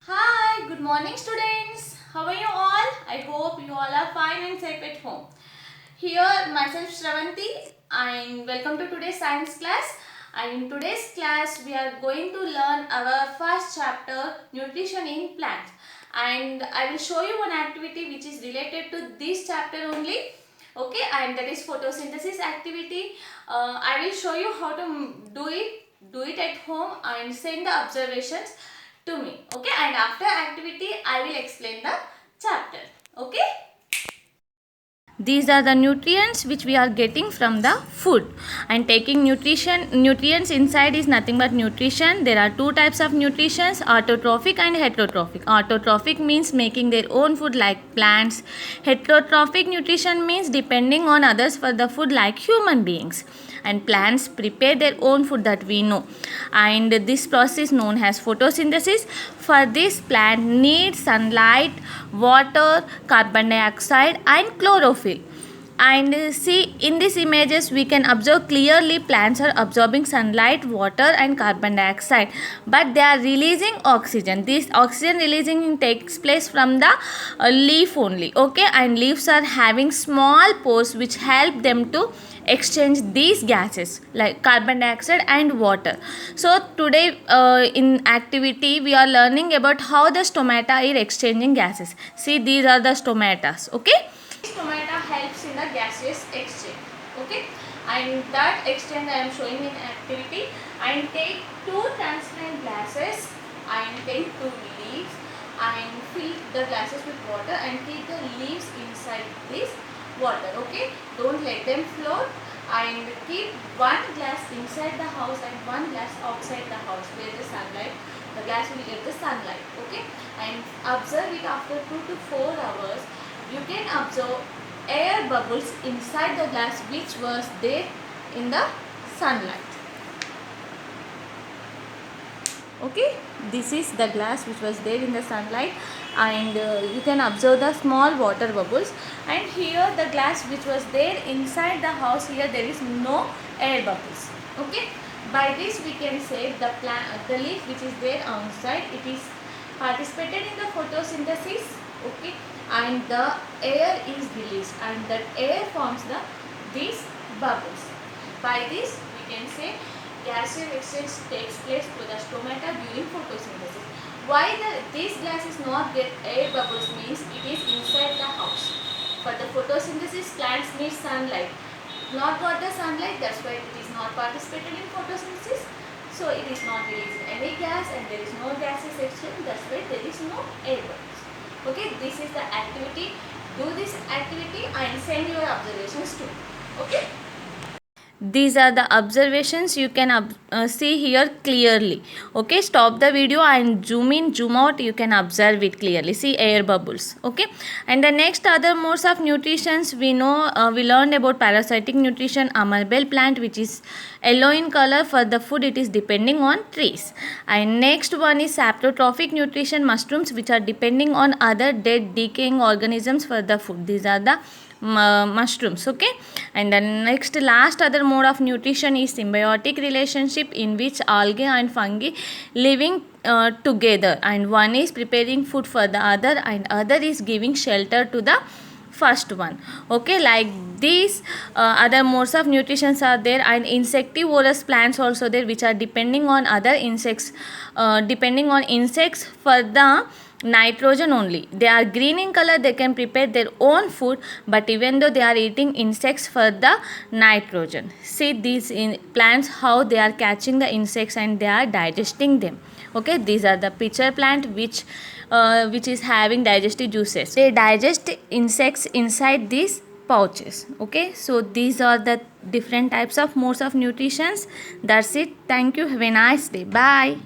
Hi, good morning students. How are you all? I hope you all are fine and safe at home. Here myself Shravanti and welcome to today's science class. And in today's class we are going to learn our first chapter, nutrition in plants. And I will show you one activity which is related to this chapter only. Okay, and that is photosynthesis activity. I will show you how to do it at home and send the observations to me. Okay, and after activity I will explain the chapter. Okay. These are the nutrients which we are getting from the food, and taking nutrients inside is nothing but nutrition. There are two types of nutritions, autotrophic and heterotrophic. Autotrophic means making their own food like plants. Heterotrophic nutrition means depending on others for the food like human beings, and plants prepare their own food that we know, and this process is known as photosynthesis. For this, plant needs sunlight, water, carbon dioxide and chlorophyll. And see, in these images we can observe clearly plants are absorbing sunlight, water and carbon dioxide, but they are releasing oxygen. This oxygen releasing takes place from the leaf only. Okay, and leaves are having small pores which help them to exchange these gases like carbon dioxide and water. So today in activity we are learning about how the stomata are exchanging gases. See, these are the stomatas. Okay, stomata helps in the gaseous exchange. Okay, and that exchange I am showing in activity. And take two transparent glasses and take two leaves and fill the glasses with water and keep the leaves inside this water. Okay, don't let them float, and keep one glass inside the house and one glass outside the house where the sunlight, the glass will get the sunlight. Okay, and observe it after 2 to 4 hours. You can observe air bubbles inside the glass which was there in the sunlight. Okay, this is the glass which was there in the sunlight, and you can observe the small water bubbles. And here the glass which was there inside the house, here there is no air bubbles. Okay, by this we can say the leaf which is there outside, it is participated in the photosynthesis. Okay, and the air is released and that air forms these bubbles. By this we can say gaseous exchange takes place through the stomata during photosynthesis. Why this glass is not get air bubbles means it is inside the house. For the photosynthesis, plants need sunlight. Not got the sunlight, that's why it is not participated in photosynthesis. So it is not releasing any gas and there is no gaseous exchange, that's why there is no air bubbles. Okay, this is the activity. Do this activity and send your observations to me. Okay. These are the observations you can see here clearly. Okay, stop the video and zoom in, zoom out, you can observe it clearly. See, air bubbles. Okay, and the next other modes of nutritions we know, we learned about parasitic nutrition, amarbel plant which is yellow in color. For the food it is depending on trees. And next one is saprotrophic nutrition, mushrooms which are depending on other dead decaying organisms for the food. These are the mushrooms. Okay, and the next last other mode of nutrition is symbiotic relationship, in which algae and fungi living together, and one is preparing food for the other and other is giving shelter to the first one. Okay, like these other modes of nutrition are there. And insectivorous plants also there which are depending on other insects, depending on insects for the nitrogen only. They are green in color, they can prepare their own food, but even though they are eating insects for the nitrogen. See these plants how they are catching the insects and they are digesting them. Okay, these are the pitcher plant which is having digestive juices. They digest insects inside these pouches. Okay, so these are the different types of modes of nutrition. That's it. Thank you. Have a nice day. Bye.